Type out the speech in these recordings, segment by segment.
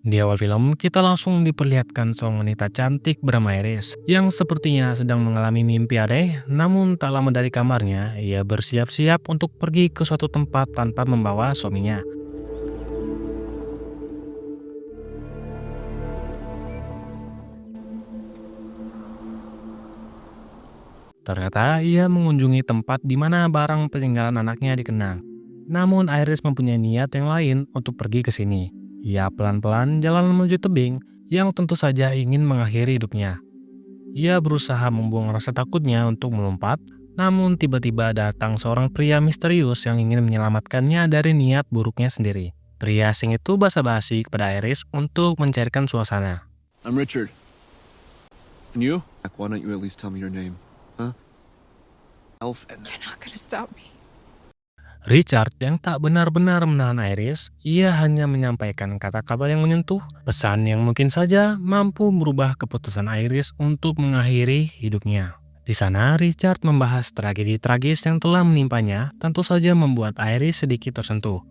Di awal film, kita langsung diperlihatkan seorang wanita cantik bernama Iris yang sepertinya sedang mengalami mimpi aneh, namun tak lama dari kamarnya, ia bersiap-siap untuk pergi ke suatu tempat tanpa membawa suaminya. Ternyata ia mengunjungi tempat di mana barang peninggalan anaknya dikenang. Namun Iris mempunyai niat yang lain untuk pergi ke sini. Ia pelan-pelan jalan menuju tebing yang tentu saja ingin mengakhiri hidupnya. Ia berusaha membuang rasa takutnya untuk melompat, namun tiba-tiba datang seorang pria misterius yang ingin menyelamatkannya dari niat buruknya sendiri. Pria asing itu basa-basi kepada Iris untuk mencairkan suasana. I'm Richard. And you? Why don't you at least tell me your name? Huh? Elf and You're not gonna stop me. Richard yang tak benar-benar menahan Iris, ia hanya menyampaikan kata-kata yang menyentuh, pesan yang mungkin saja mampu merubah keputusan Iris untuk mengakhiri hidupnya. Di sana, Richard membahas tragedi tragis yang telah menimpanya, tentu saja membuat Iris sedikit tersentuh.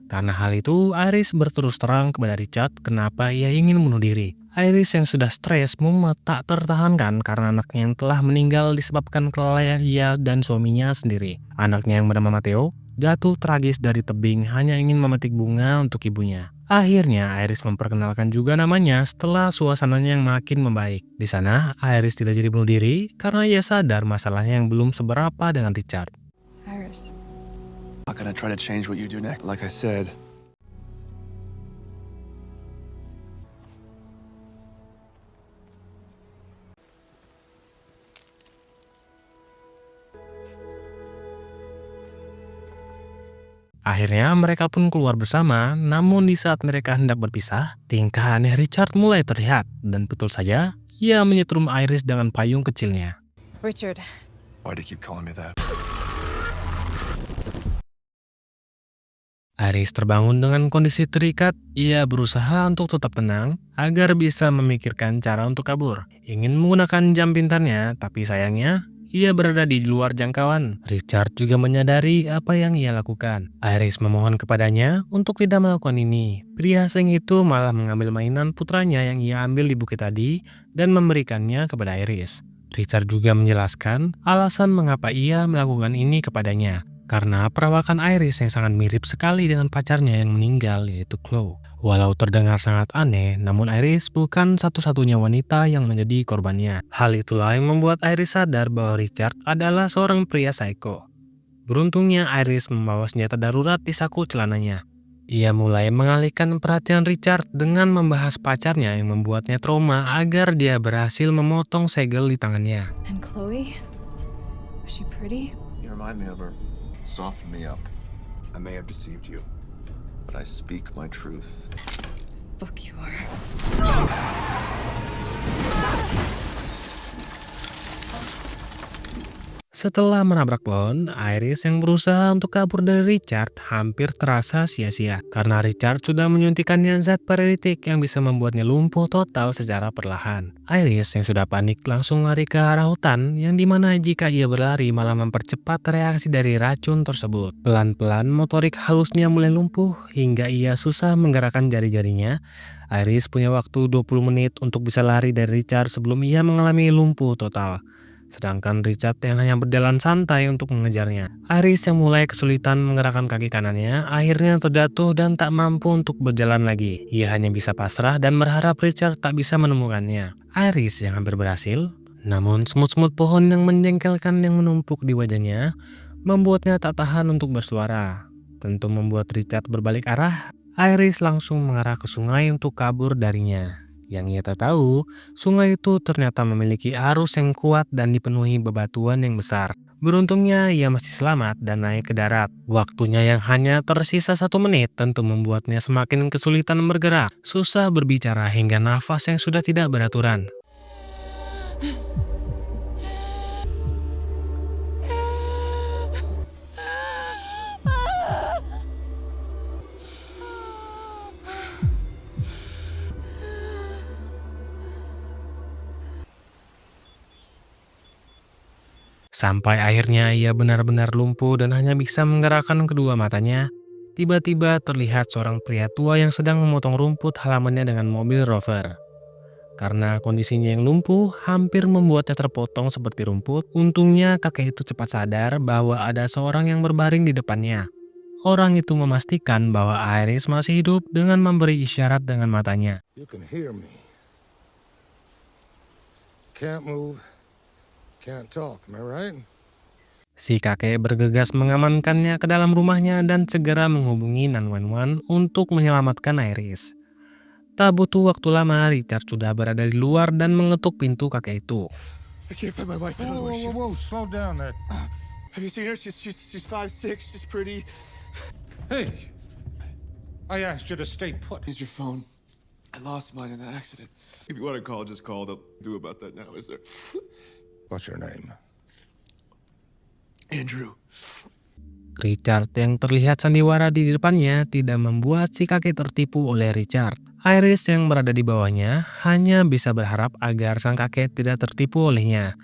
Karena hal itu, Iris berterus terang kepada Richard kenapa ia ingin bunuh diri. Iris yang sudah stres mumet tak tertahankan karena anaknya yang telah meninggal disebabkan kelalaian ia dan suaminya sendiri. Anaknya yang bernama Matteo jatuh tragis dari tebing hanya ingin memetik bunga untuk ibunya. Akhirnya Iris memperkenalkan juga namanya setelah suasananya yang makin membaik. Di sana, Iris tidak jadi bunuh diri karena ia sadar masalahnya yang belum seberapa dengan Richard. Iris. not gonna try to change what you do next. Like I said, Akhirnya mereka pun keluar bersama, namun di saat mereka hendak berpisah, tingkah aneh Richard mulai terlihat, dan betul saja, ia menyetrum Iris dengan payung kecilnya. Richard. why do you keep calling me that? Iris terbangun dengan kondisi terikat, ia berusaha untuk tetap tenang, agar bisa memikirkan cara untuk kabur. Ingin menggunakan jam pintarnya, tapi sayangnya, ia berada di luar jangkauan. Richard juga menyadari apa yang ia lakukan. Iris memohon kepadanya untuk tidak melakukan ini. Pria asing itu malah mengambil mainan putranya yang ia ambil di bukit tadi dan memberikannya kepada Iris. Richard juga menjelaskan alasan mengapa ia melakukan ini kepadanya. Karena perawakan Iris yang sangat mirip sekali dengan pacarnya yang meninggal, yaitu Chloe. Walau terdengar sangat aneh, namun Iris bukan satu-satunya wanita yang menjadi korbannya. Hal itulah yang membuat Iris sadar bahwa Richard adalah seorang pria psycho. Beruntungnya Iris membawa senjata darurat di saku celananya. Ia mulai mengalihkan perhatian Richard dengan membahas pacarnya yang membuatnya trauma agar dia berhasil memotong segel di tangannya. And Chloe? Was she pretty? You remind me of her. Soften me up. I may have deceived you, but I speak my truth. Fuck you are. Setelah menabrak pohon, Iris yang berusaha untuk kabur dari Richard hampir terasa sia-sia karena Richard sudah menyuntikannya zat paralitik yang bisa membuatnya lumpuh total secara perlahan. Iris yang sudah panik langsung lari ke arah hutan yang dimana jika ia berlari malah mempercepat reaksi dari racun tersebut. Pelan-pelan motorik halusnya mulai lumpuh hingga ia susah menggerakkan jari-jarinya. Iris punya waktu 20 menit untuk bisa lari dari Richard sebelum ia mengalami lumpuh total. Sedangkan Richard yang hanya berjalan santai untuk mengejarnya. Iris yang mulai kesulitan menggerakkan kaki kanannya akhirnya terjatuh dan tak mampu untuk berjalan lagi. Ia hanya bisa pasrah dan berharap Richard tak bisa menemukannya. Iris yang hampir berhasil, namun semut-semut pohon yang menjengkelkan yang menumpuk di wajahnya membuatnya tak tahan untuk bersuara. Tentu membuat Richard berbalik arah. Iris langsung mengarah ke sungai untuk kabur darinya. Yang ia tak tahu, sungai itu ternyata memiliki arus yang kuat dan dipenuhi bebatuan yang besar. Beruntungnya ia masih selamat dan naik ke darat. Waktunya yang hanya tersisa 1 menit tentu membuatnya semakin kesulitan bergerak, susah berbicara hingga nafas yang sudah tidak beraturan. Sampai akhirnya ia benar-benar lumpuh dan hanya bisa menggerakkan kedua matanya. Tiba-tiba terlihat seorang pria tua yang sedang memotong rumput halamannya dengan mobil Rover. Karena kondisinya yang lumpuh, hampir membuatnya terpotong seperti rumput. Untungnya kakek itu cepat sadar bahwa ada seorang yang berbaring di depannya. Orang itu memastikan bahwa Iris masih hidup dengan memberi isyarat dengan matanya. You can hear me. Can't move. Can't talk. Am I right? Si kakek bergegas mengamankannya ke dalam rumahnya dan segera menghubungi 911 untuk menyelamatkan Iris. Tak butuh waktu lama, Richard sudah berada di luar dan mengetuk pintu kakek itu. I can't find my wife. I don't know Whoa, where she whoa, is. whoa, slow down there. Have you seen her? She's 5'6", she's pretty. Hey, I asked you to stay put. Here's your phone. I lost mine in the accident. If you want to call, just call. They'll do about that now, is there? What's your name? Andrew. Richard yang terlihat sandiwara di depannya tidak membuat si kakek tertipu oleh Richard. Iris yang berada di bawahnya hanya bisa berharap agar sang kakek tidak tertipu olehnya.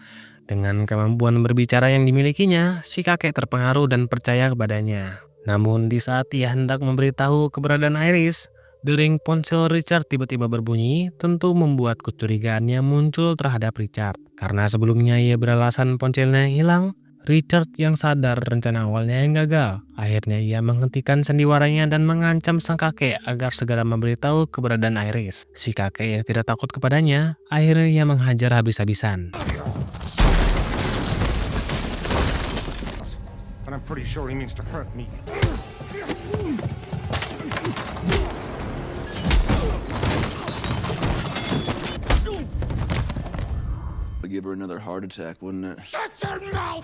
Dengan kemampuan berbicara yang dimilikinya, si kakek terpengaruh dan percaya kepadanya. Namun di saat ia hendak memberitahu keberadaan Iris, dering ponsel Richard tiba-tiba berbunyi, tentu membuat kecurigaannya muncul terhadap Richard. Karena sebelumnya ia beralasan ponselnya hilang, Richard yang sadar rencana awalnya yang gagal. Akhirnya ia menghentikan sandiwaranya dan mengancam sang kakek agar segera memberitahu keberadaan Iris. Si kakek yang tidak takut kepadanya, akhirnya ia menghajar habis-habisan. And I'm pretty sure he means to hurt me. I'll give her another heart attack, wouldn't it? Shut your mouth!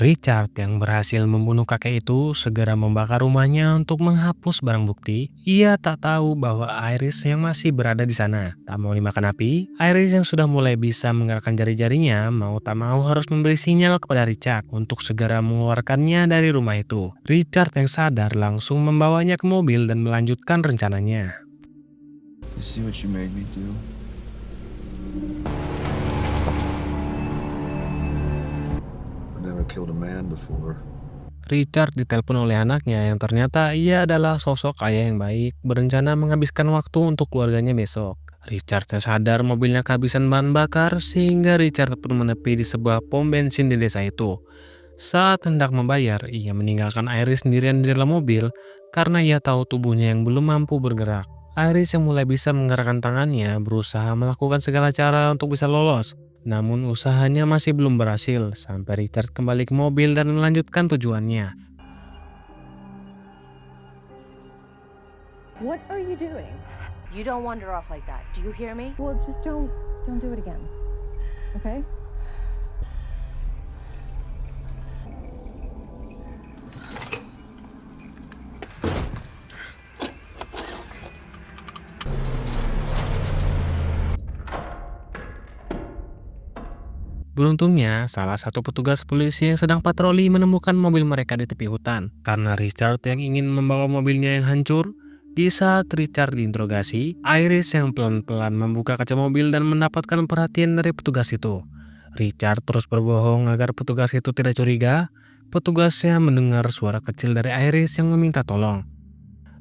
Richard yang berhasil membunuh kakek itu segera membakar rumahnya untuk menghapus barang bukti. Ia tak tahu bahwa Iris yang masih berada di sana. Tak mau dimakan api, Iris yang sudah mulai bisa menggerakkan jari-jarinya mau tak mau harus memberi sinyal kepada Richard untuk segera mengeluarkannya dari rumah itu. Richard yang sadar langsung membawanya ke mobil dan melanjutkan rencananya. You see what you made me do? I never killed a man before. Richard ditelepon oleh anaknya yang ternyata ia adalah sosok ayah yang baik, berencana menghabiskan waktu untuk keluarganya besok. Richard sadar mobilnya kehabisan bahan bakar sehingga Richard pun menepi di sebuah pom bensin di desa itu. Saat hendak membayar, ia meninggalkan Iris sendirian di dalam mobil karena ia tahu tubuhnya yang belum mampu bergerak. Iris yang mulai bisa menggerakkan tangannya berusaha melakukan segala cara untuk bisa lolos. Namun usahanya masih belum berhasil sampai Richard kembali ke mobil dan melanjutkan tujuannya. What are you doing? You don't wander off like that. Do you hear me? Well, just don't do it again. Okay? Beruntungnya, salah satu petugas polisi yang sedang patroli menemukan mobil mereka di tepi hutan. Karena Richard yang ingin membawa mobilnya yang hancur, di saat Richard diinterogasi, Iris yang pelan-pelan membuka kaca mobil dan mendapatkan perhatian dari petugas itu. Richard terus berbohong agar petugas itu tidak curiga. Petugasnya mendengar suara kecil dari Iris yang meminta tolong.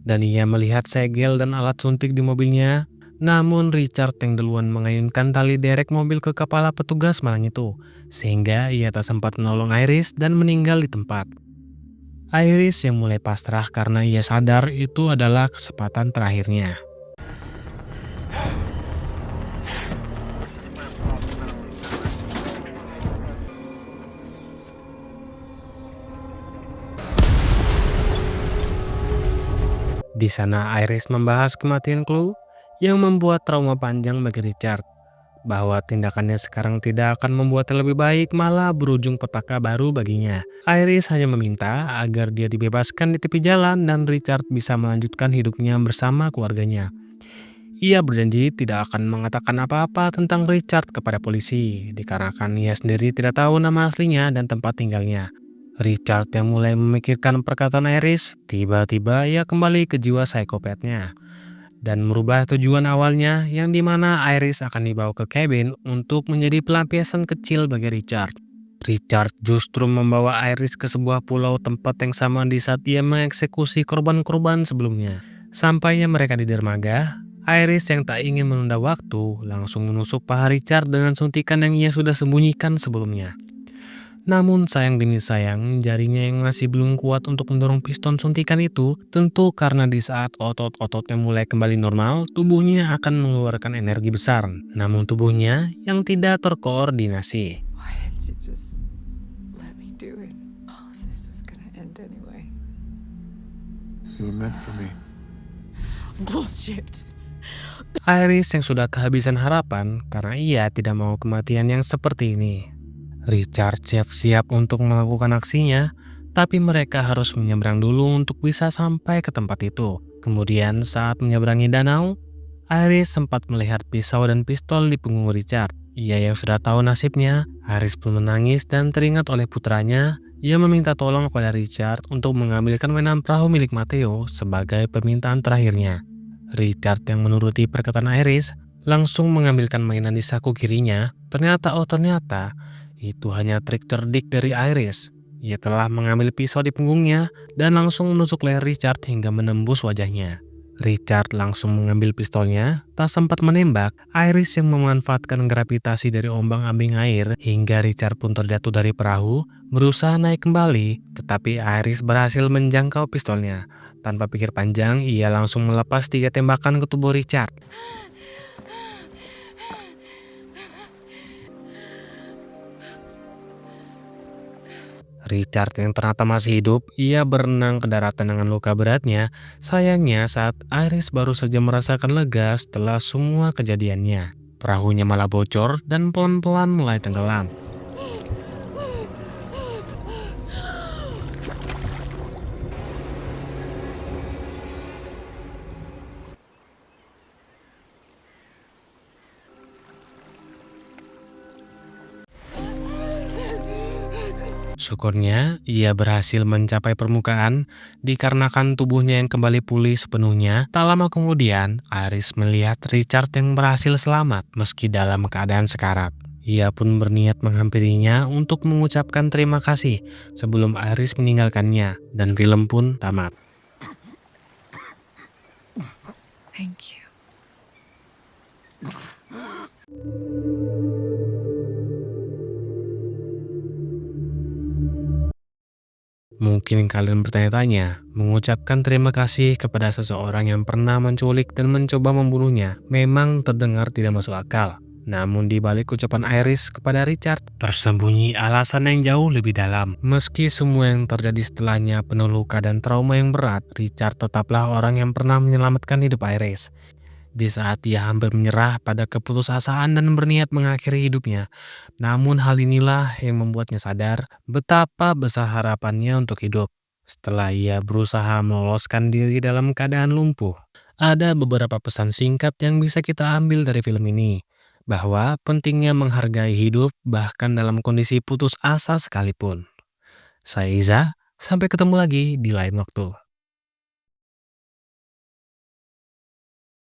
Dan ia melihat segel dan alat suntik di mobilnya. Namun Richard yang duluan mengayunkan tali derek mobil ke kepala petugas malang itu, sehingga ia tak sempat menolong Iris dan meninggal di tempat. Iris yang mulai pasrah karena ia sadar itu adalah kesempatan terakhirnya. Di sana Iris membahas kematian Chloe yang membuat trauma panjang bagi Richard, bahwa tindakannya sekarang tidak akan membuatnya lebih baik, malah berujung petaka baru baginya. Iris hanya meminta agar dia dibebaskan di tepi jalan dan Richard bisa melanjutkan hidupnya bersama keluarganya. Ia berjanji tidak akan mengatakan apa-apa tentang Richard kepada polisi, dikarenakan ia sendiri tidak tahu nama aslinya dan tempat tinggalnya. Richard yang mulai memikirkan perkataan Iris, tiba-tiba ia kembali ke jiwa psikopatnya. dan merubah tujuan awalnya yang dimana Iris akan dibawa ke cabin untuk menjadi pelampiasan kecil bagi Richard. Richard justru membawa Iris ke sebuah pulau tempat yang sama di saat ia mengeksekusi korban-korban sebelumnya. Sampainya mereka di dermaga, Iris yang tak ingin menunda waktu langsung menusuk paha Richard dengan suntikan yang ia sudah sembunyikan sebelumnya. Namun sayang demi sayang, jarinya yang masih belum kuat untuk mendorong piston suntikan itu, tentu karena di saat otot-ototnya mulai kembali normal, tubuhnya akan mengeluarkan energi besar. Namun tubuhnya yang tidak terkoordinasi. Why didn't you just let me do it? All of this was gonna end anyway. You were meant for me. Bullshit. Iris yang sudah kehabisan harapan karena ia tidak mau kematian yang seperti ini. Richard siap-siap untuk melakukan aksinya, tapi mereka harus menyeberang dulu untuk bisa sampai ke tempat itu. Kemudian saat menyeberangi danau, Iris sempat melihat pisau dan pistol di punggung Richard. Ia yang sudah tahu nasibnya, Iris pun menangis dan teringat oleh putranya. Ia meminta tolong kepada Richard untuk mengambilkan mainan perahu milik Matteo sebagai permintaan terakhirnya. Richard yang menuruti perkataan Iris langsung mengambilkan mainan di saku kirinya. Ternyata itu hanya trik cerdik dari Iris. Ia telah mengambil pisau di punggungnya dan langsung menusuk leher Richard hingga menembus wajahnya. Richard langsung mengambil pistolnya, tak sempat menembak. Iris yang memanfaatkan gravitasi dari ombang-ambing air hingga Richard pun terjatuh dari perahu, berusaha naik kembali, tetapi Iris berhasil menjangkau pistolnya. Tanpa pikir panjang, ia langsung melepas 3 tembakan ke tubuh Richard. Richard yang ternyata masih hidup, ia berenang ke daratan dengan luka beratnya. Sayangnya saat Iris baru saja merasakan lega setelah semua kejadiannya. Perahunya malah bocor dan pelan-pelan mulai tenggelam. Syukurnya, ia berhasil mencapai permukaan dikarenakan tubuhnya yang kembali pulih sepenuhnya. Tak lama kemudian, Iris melihat Richard yang berhasil selamat meski dalam keadaan sekarat. Ia pun berniat menghampirinya untuk mengucapkan terima kasih sebelum Iris meninggalkannya, dan film pun tamat. Thank you. Mungkin kalian bertanya-tanya, mengucapkan terima kasih kepada seseorang yang pernah menculik dan mencoba membunuhnya memang terdengar tidak masuk akal. Namun di balik ucapan Iris kepada Richard, tersembunyi alasan yang jauh lebih dalam. Meski semua yang terjadi setelahnya penuh luka dan trauma yang berat, Richard tetaplah orang yang pernah menyelamatkan hidup Iris. Di saat ia hampir menyerah pada keputusasaan dan berniat mengakhiri hidupnya. Namun hal inilah yang membuatnya sadar betapa besar harapannya untuk hidup. Setelah ia berusaha meloloskan diri dalam keadaan lumpuh, ada beberapa pesan singkat yang bisa kita ambil dari film ini. Bahwa pentingnya menghargai hidup bahkan dalam kondisi putus asa sekalipun. Saya Iza, sampai ketemu lagi di lain waktu.